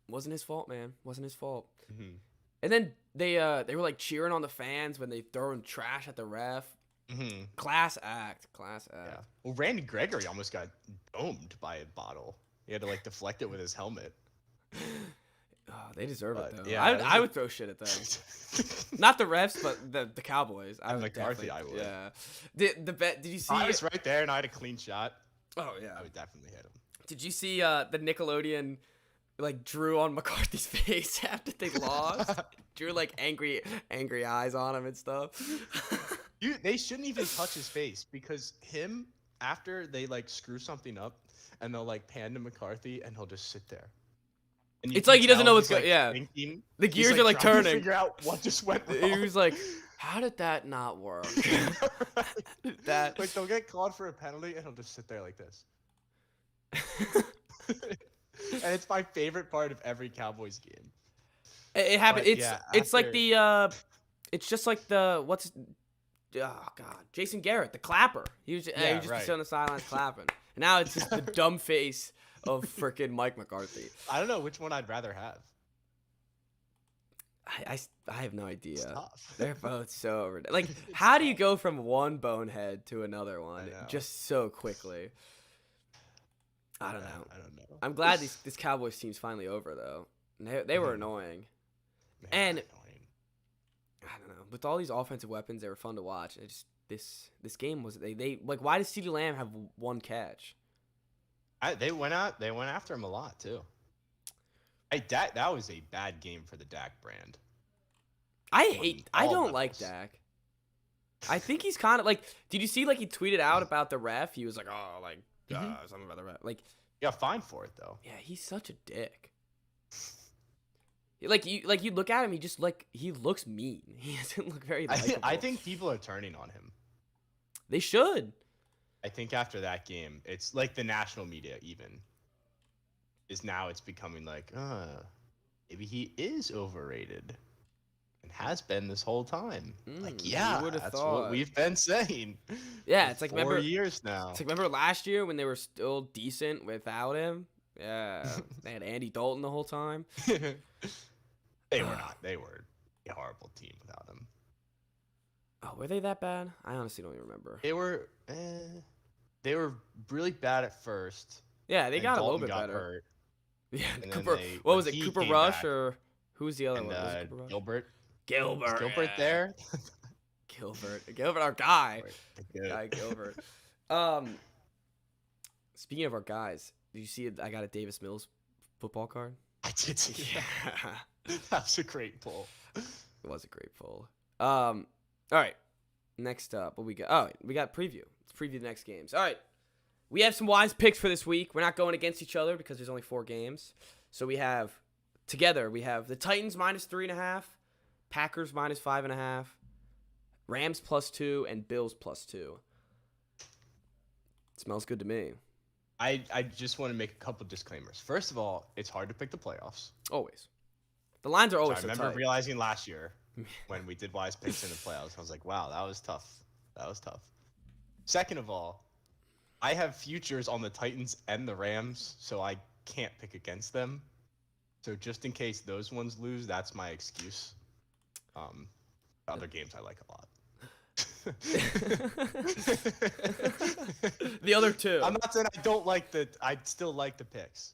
A: wasn't his fault, man. Wasn't his fault.
B: Mm-hmm.
A: And then they were cheering on the fans when they throwing trash at the ref.
B: Mm-hmm.
A: Class act. Yeah.
B: Well, Randy Gregory almost got domed by a bottle. He had to deflect it with his helmet.
A: Oh, they deserve it though.
B: Yeah,
A: I would throw shit at them. Not the refs, but the Cowboys. I would
B: McCarthy, I would.
A: Yeah. Did you see?
B: I was right there and I had a clean shot.
A: Oh yeah.
B: I would definitely hit him.
A: Did you see the Nickelodeon? Drew on McCarthy's face after they lost. Drew angry eyes on him and stuff.
B: They shouldn't even touch his face because after they screw something up and they'll pan to McCarthy and he'll just sit there. And
A: it's he doesn't know what's going. Yeah.
B: Thinking,
A: the gears are
B: trying
A: turning.
B: To figure out what just went wrong.
A: He was like, how did that not work? That
B: they'll get called for a penalty and he'll just sit there like this. And it's my favorite part of every Cowboys game.
A: It happened. It's just like the Jason Garrett, the clapper. He was just on the sidelines clapping. And now it's just the dumb face of frickin' Mike McCarthy.
B: I don't know which one I'd rather have.
A: I have no idea.
B: It's tough.
A: They're both so ridiculous. How do you go from one bonehead to another one just so quickly? I don't know. I'm glad this Cowboys team's finally over though. They were annoying. And I don't know. With all these offensive weapons, they were fun to watch. This game was they why does CeeDee Lamb have one catch?
B: They went after him a lot too. That was a bad game for the Dak brand.
A: I don't like Dak. I think he's kind of did you see he tweeted out about the ref? He was something about the ref.
B: You got fined for it though.
A: Yeah, he's such a dick. You look at him, he looks mean. He doesn't look very likable.
B: I think people are turning on him.
A: They should.
B: I think after that game, it's the national media even it's becoming maybe he is overrated and has been this whole time. That's what we've been saying.
A: Yeah, it's
B: 4 years now.
A: It's remember last year when they were still decent without him? Yeah, they had Andy Dalton the whole time.
B: They were not. They were a horrible team without him.
A: Oh, were they that bad? I honestly don't even remember.
B: They were. they were really bad at first.
A: Yeah, they
B: And
A: got a little
B: Dalton
A: bit
B: got
A: better.
B: hurt.
A: Yeah,
B: And then
A: Cooper. What
B: when
A: was it?
B: he
A: Cooper
B: came
A: Rush
B: back,
A: or who's the other
B: and
A: one? Was it Cooper Rush?
B: Gilbert. Is
A: Gilbert.
B: Gilbert
A: Yeah.
B: there?
A: Gilbert, our guy.
B: Good.
A: Guy Gilbert. Um, speaking of our guys, did you see it? I got a Davis Mills football card.
B: I did see
A: Yeah,
B: that. That was a great pull.
A: it was a great pull. All right. Next up, what we got? Oh, we got preview. Let's preview the next games. All right. We have some wise picks for this week. We're not going against each other because there's only 4 games. So we have the Titans -3.5, Packers -5.5, Rams +2, and Bills +2. Smells good to me.
B: I just want to make a couple disclaimers. First of all, it's hard to pick the playoffs.
A: Always. The lines are
B: So
A: always
B: I
A: so
B: remember
A: tight.
B: realizing last year when we did wise picks in the playoffs, I was like, wow, that was tough. That was tough. Second of all, I have futures on the Titans and the Rams, so I can't pick against them. So just in case those ones lose, that's my excuse. Other games I like a lot.
A: The other 2.
B: I'm not saying I don't like I still like the picks.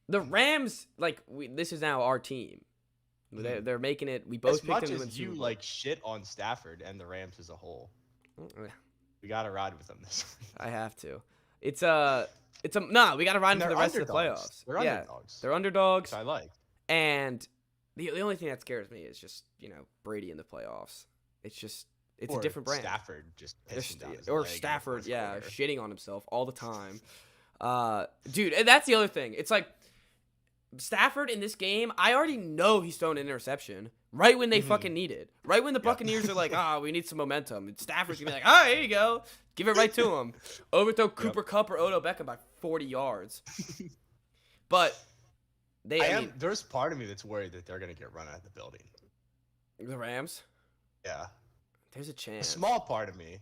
A: The Rams, this is now our team. They're making it. We both
B: As
A: picked
B: much
A: them to win
B: as
A: the
B: you
A: Super Bowl.
B: like shit on Stafford and the Rams as a whole, we gotta ride with them this week.
A: I have to. We gotta ride them for the rest of the playoffs.
B: They're underdogs.
A: They're underdogs.
B: Which I like.
A: And the only thing that scares me is just Brady in the playoffs. It's
B: Or
A: a different brand.
B: Stafford just pissing down his
A: or
B: leg in the
A: Stafford,
B: fourth quarter.
A: shitting on himself all the time. Dude, and that's the other thing. It's like Stafford in this game, I already know he's thrown an interception right when they fucking need it. Right when the Buccaneers are like, we need some momentum. And Stafford's going to be like, here you go. Give it right to him. Overthrow Cooper Kupp or Odell Beckham by 40 yards. But
B: there's part of me that's worried that they're going to get run out of the building.
A: The Rams?
B: Yeah.
A: There's a
B: A
A: chance.
B: small part of me,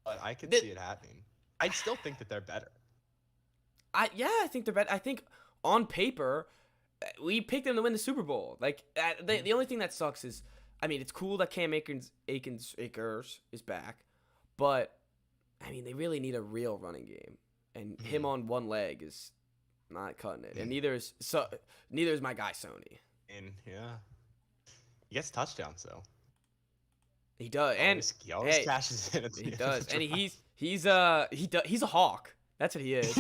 B: but I could see it happening. I still think that they're better.
A: I think they're better. I think on paper, we picked them to win the Super Bowl. The only thing that sucks is, it's cool that Cam Akers is back, but they really need a real running game, and him on one leg is not cutting it, and neither is my guy Sony.
B: And he gets touchdowns though.
A: He does, and
B: he always cashes in.
A: He does, and he's a hawk. That's what he is.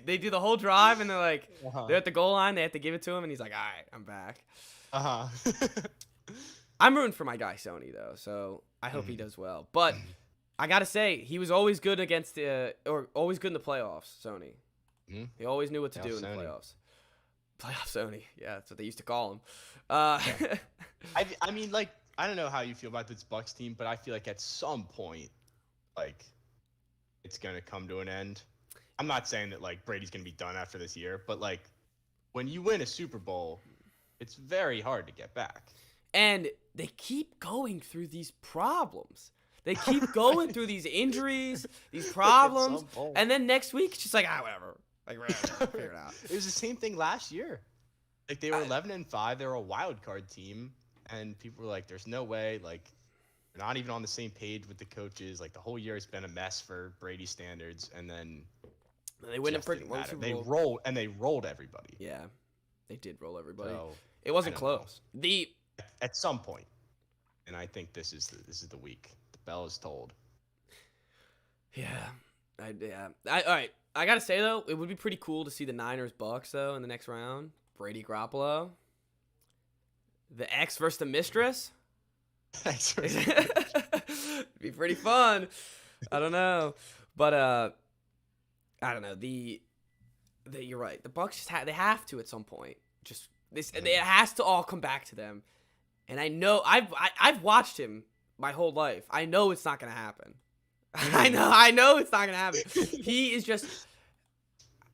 A: They do the whole drive, and they're like, they're at the goal line. They have to give it to him, and he's like, all right, I'm back. I'm rooting for my guy Sony though, so I hope he does well. But I gotta say, he was always good always good in the playoffs. Sony, he always knew what to do in the playoffs. Playoff Sony, yeah, that's what they used to call him.
B: I don't know how you feel about this Bucs team, but I feel like at some point, it's gonna come to an end. I'm not saying that Brady's gonna be done after this year, but when you win a Super Bowl, it's very hard to get back.
A: And they keep going through these problems. They keep going through these injuries, these problems, and then next week it's just whatever. Figure it out.
B: It was the same thing last year. They were 11-5. They were a wild card team, and people were like, "There's no way." They're not even on the same page with the coaches. The whole year has been a mess for Brady standards, and then
A: they win Super Bowl.
B: They rolled everybody.
A: Yeah, they did roll everybody.
B: So,
A: it wasn't close.
B: At some point, and I think this is the week. The bell is tolled.
A: Yeah, all right. I gotta say though, it would be pretty cool to see the Niners Bucks though in the next round. Brady Garoppolo, the ex versus the mistress. It'd be pretty fun. I don't know, but I don't know. You're right. The Bucks they have to at some point. It has to all come back to them. And I know I've watched him my whole life. I know it's not gonna happen. I know it's not gonna happen. He is just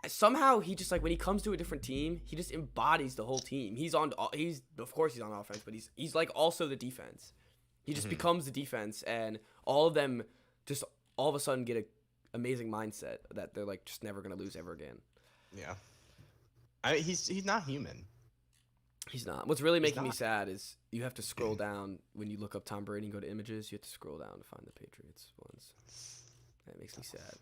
A: somehow when he comes to a different team, he just embodies the whole team. He's of course he's on offense, but he's also the defense. He just becomes the defense, and all of them just all of a sudden get a amazing mindset that they're just never gonna lose ever again.
B: Yeah, he's not human.
A: He's not. What's really making me sad is you have to scroll down when you look up Tom Brady and go to images. You have to scroll down to find the Patriots ones. That makes me sad.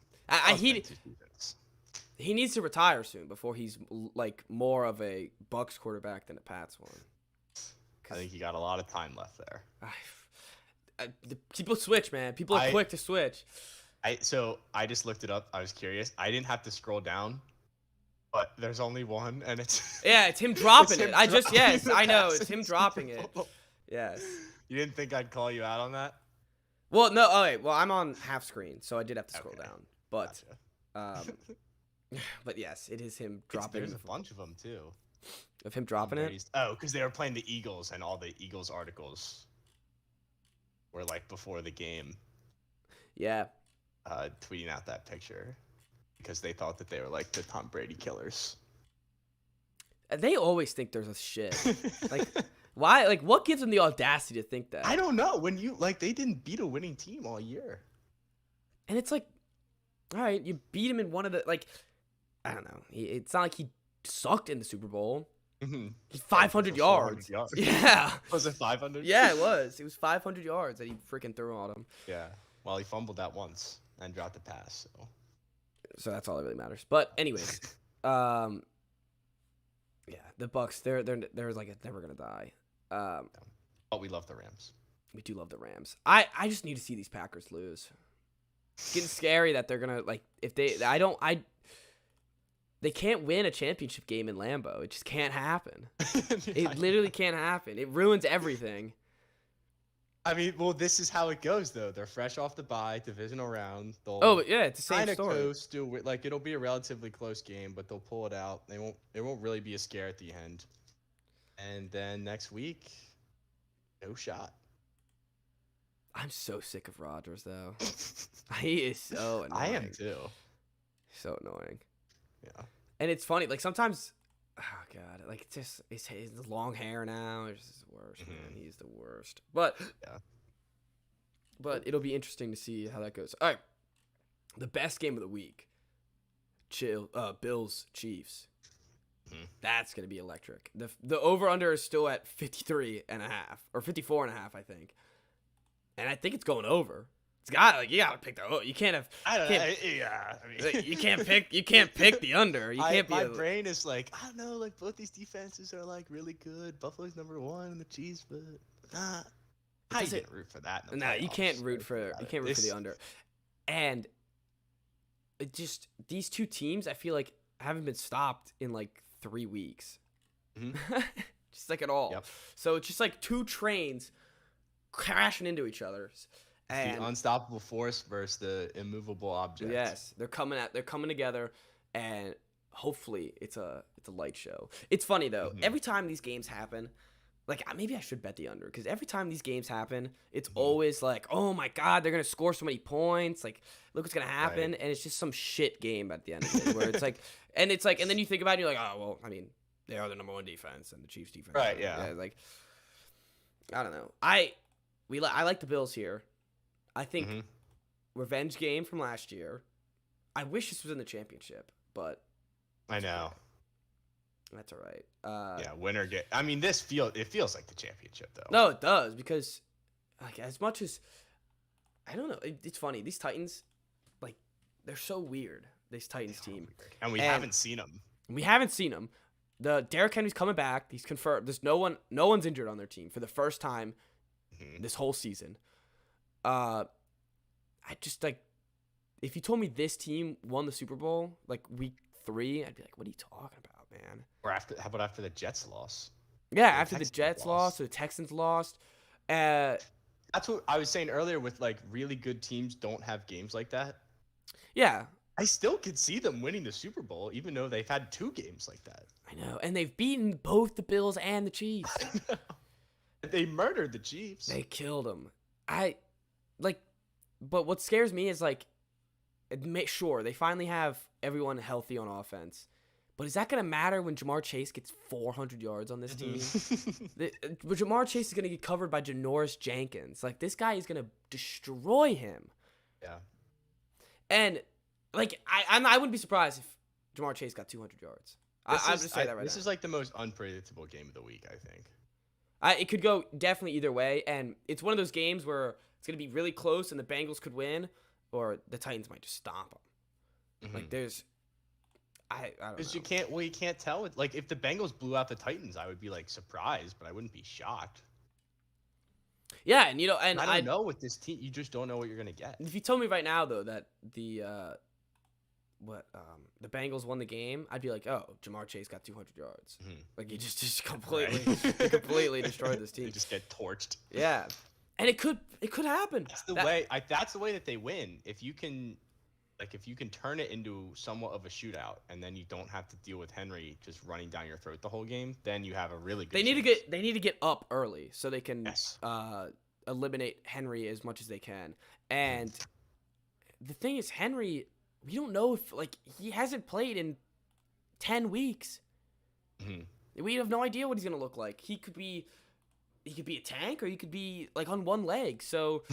A: He needs to retire soon before he's like more of a Bucks quarterback than a Pats one.
B: I think he got a lot of time left there.
A: People switch, man. People are quick to switch.
B: So I just looked it up. I was curious. I didn't have to scroll down, but there's only one, and it's
A: it's him dropping it. Yes, I know it's him dropping it. Yes.
B: You didn't think I'd call you out on that?
A: Well, no. Oh wait. Well, I'm on half screen, so I did have to scroll down. But,
B: Gotcha.
A: but yes, it is him dropping.
B: There's a bunch of them too.
A: Of him dropping it?
B: Oh, because they were playing the Eagles, and all the Eagles articles were like before the game.
A: Yeah.
B: Tweeting out that picture because they thought that they were like the Tom Brady killers.
A: They always think there's a shit. Like, why? Like, what gives them the audacity to think that?
B: I don't know. When you like, they didn't beat a winning team all year.
A: And it's like, all right, you beat him in one of the like, I don't know. It's not like he sucked in the Super Bowl.
B: Mm-hmm.
A: 500 yards. Yeah.
B: Was it 500?
A: Yeah, it was. It was 500 yards that he freaking threw on him.
B: Yeah. Well, he fumbled that once and dropped the pass.
A: So that's all that really matters. But anyways, yeah, the Bucks, they're like never gonna die.
B: But we love the Rams.
A: We do love the Rams. I just need to see these Packers lose. It's getting scary that they're gonna like if they they can't win a championship game in Lambeau. It just can't happen. It literally can't happen. It ruins everything.
B: I mean, well, this is how it goes, though. They're fresh off the bye, divisional round.
A: It's the same story.
B: Close to, like, it'll be a relatively close game, but they'll pull it out. It won't really be a scare at the end. And then next week, no shot.
A: I'm so sick of Rodgers, though. He is so annoying.
B: I am too.
A: So annoying.
B: Yeah.
A: And it's funny, like sometimes, oh god, like it's his long hair now. It's just the worst, man. He's the worst. But
B: yeah.
A: But it'll be interesting to see how that goes. All right, the best game of the week, Bills Chiefs. That's gonna be electric. The over under is still at 53.5 or 54.5, I think, and I think it's going over. It's got you gotta pick the. You can't have.
B: I don't know. Yeah, I mean,
A: you can't pick. You can't pick the under. You can't be.
B: My brain is like, I don't know. Like both these defenses are like really good. Buffalo's number 1 and the Chiefs, but nah. I can't root for that.
A: No, you can't root for. You can't root for the under. And it just these two teams, I feel like haven't been stopped in like 3 weeks. Just like at all. Yep. So it's just like two trains crashing into each other. And
B: the unstoppable force versus the immovable object.
A: Yes, they're coming together, and hopefully it's a light show. It's funny though. Every time these games happen, like maybe I should bet the under because every time these games happen, it's always like, oh my god, they're gonna score so many points. Like, look what's gonna happen, and it's just some shit game at the end of it where it's like, and then you think about it, and you're like, oh well, I mean, they are the number 1 defense, and the Chiefs defense,
B: right? Yeah.
A: Like, I don't know. I like the Bills here. I think revenge game from last year. I wish this was in the championship, but
B: I know.
A: That's all right.
B: Yeah, winner get. I mean, it feels like the championship though.
A: No, it does because, like, as much as I don't know, it's funny. These Titans, like, they're so weird. This Titans team,
B: and we haven't seen them.
A: We haven't seen them. The Derrick Henry's coming back. He's confirmed. There's no one's injured on their team for the first time this whole season. I just like if you told me this team won the Super Bowl like week 3, I'd be like, what are you talking about, man?
B: Or how about after the Jets loss?
A: Yeah, after the Jets lost or the Texans lost.
B: That's what I was saying earlier with like really good teams don't have games like that.
A: Yeah.
B: I still could see them winning the Super Bowl even though they've had 2 games like that.
A: I know. And they've beaten both the Bills and the Chiefs.
B: I know. They murdered the Chiefs.
A: They killed them. But what scares me is like, sure, they finally have everyone healthy on offense, but is that going to matter when Jamar Chase gets 400 yards on this team? Jamar Chase is going to get covered by Janoris Jenkins. Like, this guy is going to destroy him.
B: Yeah.
A: And, like, I wouldn't be surprised if Jamar Chase got 200 yards. I'm just saying that right now.
B: This is like the most unpredictable game of the week, I think.
A: It could go definitely either way, and it's one of those games where it's going to be really close and the Bengals could win, or the Titans might just stomp them. Like there's, I don't know.
B: Because you can't tell. Like if the Bengals blew out the Titans, I would be like surprised, but I wouldn't be shocked.
A: Yeah, and and
B: I don't know with this team. You just don't know what you're gonna get.
A: If you told me right now though that the Bengals won the game, I'd be like, oh, Jamar Chase got 200 yards. Like he just completely he completely destroyed this team.
B: They just get torched.
A: Yeah, and it could happen.
B: That's the way. That's the way that they win. If you can turn it into somewhat of a shootout, and then you don't have to deal with Henry just running down your throat the whole game, then you have a really good.
A: They need to get up early so they can eliminate Henry as much as they can. And the thing is, Henry, we don't know if he hasn't played in 10 weeks. We have no idea what he's gonna look like. He could be a tank, or he could be on one leg. So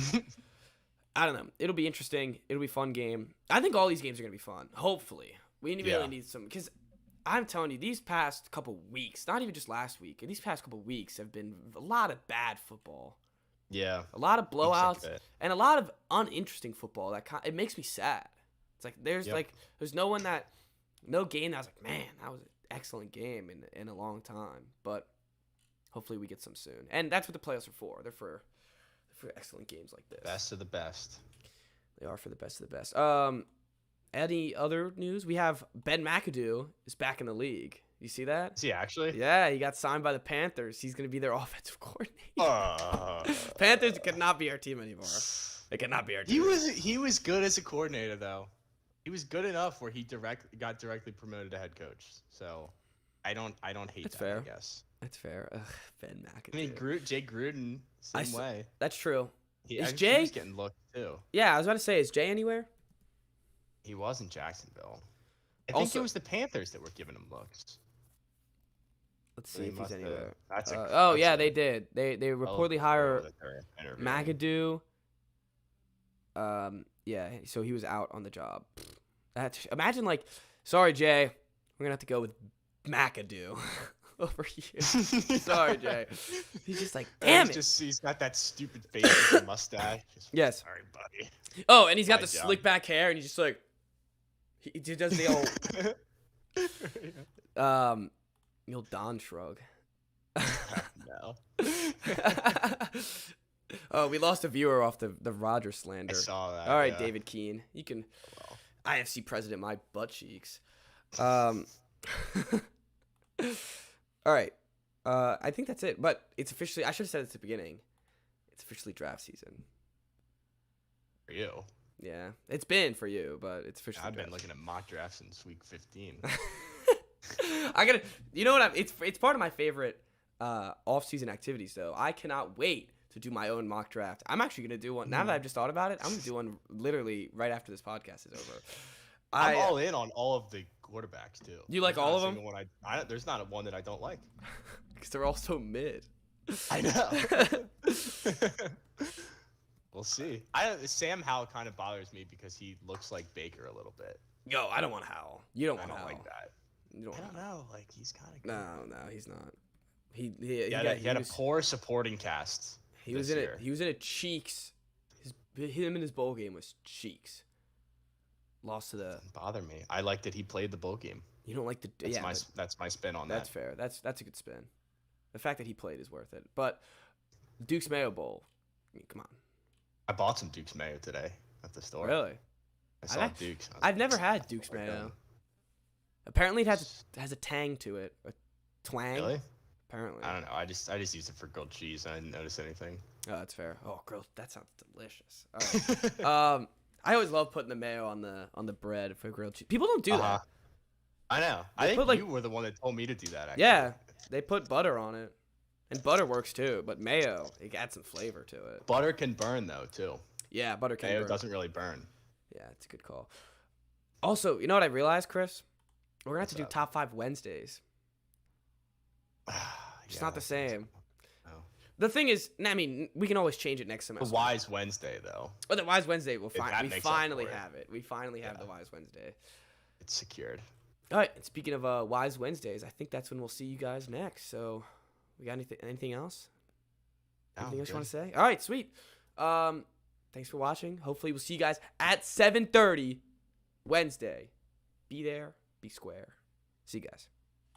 A: I don't know. It'll be interesting. It'll be a fun game. I think all these games are gonna be fun. Hopefully, we really need some, because I'm telling you, these past couple weeks, not even just last week, these past couple weeks have been a lot of bad football.
B: Yeah,
A: a lot of blowouts and a lot of uninteresting football. It makes me sad. It's like there's no game that I was like, man, that was an excellent game in a long time. But hopefully we get some soon. And that's what the playoffs are for. They're for excellent games like this.
B: Best of the best.
A: They are for the best of the best. Any other news? We have Ben McAdoo is back in the league. You see that?
B: Is he actually?
A: Yeah, he got signed by the Panthers. He's going to be their offensive coordinator. Panthers could not be our team anymore. They could not be our team.
B: He was good as a coordinator, though. He was good enough where he got directly promoted to head coach. So I don't hate
A: That's
B: that,
A: fair.
B: I guess.
A: That's fair. Ugh, Ben McAdoo.
B: I mean, Jay Gruden, same way.
A: That's true. Is
B: Jay? He was getting looked, too.
A: Yeah, I was about to say, is Jay anywhere?
B: He was in Jacksonville. I think it was the Panthers that were giving him looks.
A: Let's see if he's anywhere. They did. They reportedly hire McAdoo. Yeah, so he was out on the job. Imagine sorry Jay, we're gonna have to go with McAdoo over here. Sorry Jay. He's just damn it.
B: He's got that stupid face with the mustache.
A: Yes.
B: Sorry, buddy.
A: Oh, and he's got the slick back hair, and he's just he does the old Don shrug.
B: No.
A: Oh, we lost a viewer off the Roger slander.
B: I saw that.
A: All right, David Keene. You can IFC president my butt cheeks. All right. I think that's it. But it's officially, I should have said it at the beginning, it's officially draft season.
B: For you.
A: Yeah. It's been for you, but it's officially
B: I've been looking at mock drafts since week 15.
A: You know what? It's part of my favorite off-season activities, though. I cannot wait to do my own mock draft. I'm actually going to do one. Now that I've just thought about it, I'm going to do one literally right after this podcast is over.
B: I'm all in on all of the quarterbacks, too.
A: You like all of them?
B: There's not one that I don't like.
A: Because they're all so mid.
B: I know. We'll see. Sam Howell kind of bothers me because he looks like Baker a little bit.
A: Yo, I don't want Howell. You don't want
B: Howell.
A: Howell.
B: Like that.
A: You don't
B: I don't know. He's kind of good.
A: No, he's not. He
B: had a poor supporting cast.
A: He was in it. He was in a Cheeks. Him in his bowl game was Cheeks. Lost to the.
B: Doesn't bother me. I like that he played the bowl game.
A: You don't like the.
B: That's my spin on that.
A: That's fair. That's a good spin. The fact that he played is worth it. But Duke's Mayo Bowl. I mean, come on.
B: I bought some Duke's Mayo today at the store.
A: Really?
B: I saw Duke's.
A: I've never had Duke's Mayo. Apparently, it has a tang to it, a twang.
B: Really?
A: Apparently.
B: I don't know. I just used it for grilled cheese. I didn't notice anything.
A: Oh, that's fair. Oh, grilled. That sounds delicious. All right. I always love putting the mayo on the bread for grilled cheese. People don't do that.
B: I know. I think you were the one that told me to do that. Actually.
A: Yeah, they put butter on it, and butter works too. But mayo, it adds some flavor to it.
B: Butter can burn though too.
A: Yeah, butter can.
B: Mayo doesn't really burn.
A: Yeah, it's a good call. Also, you know what I realized, Chris? We're gonna have to do top 5 Wednesdays. It's not the same.
B: No.
A: The thing is, I mean, we can always change it next semester.
B: The Wise Wednesday, though.
A: Oh, the Wise Wednesday. We finally
B: it.
A: have it. We finally have the Wise Wednesday.
B: It's secured.
A: All right. And speaking of Wise Wednesdays, I think that's when we'll see you guys next. So, we got anything else? Anything else you want to say? All right, sweet. thanks for watching. Hopefully, we'll see you guys at 7:30 Wednesday. Be there, be square. See you guys.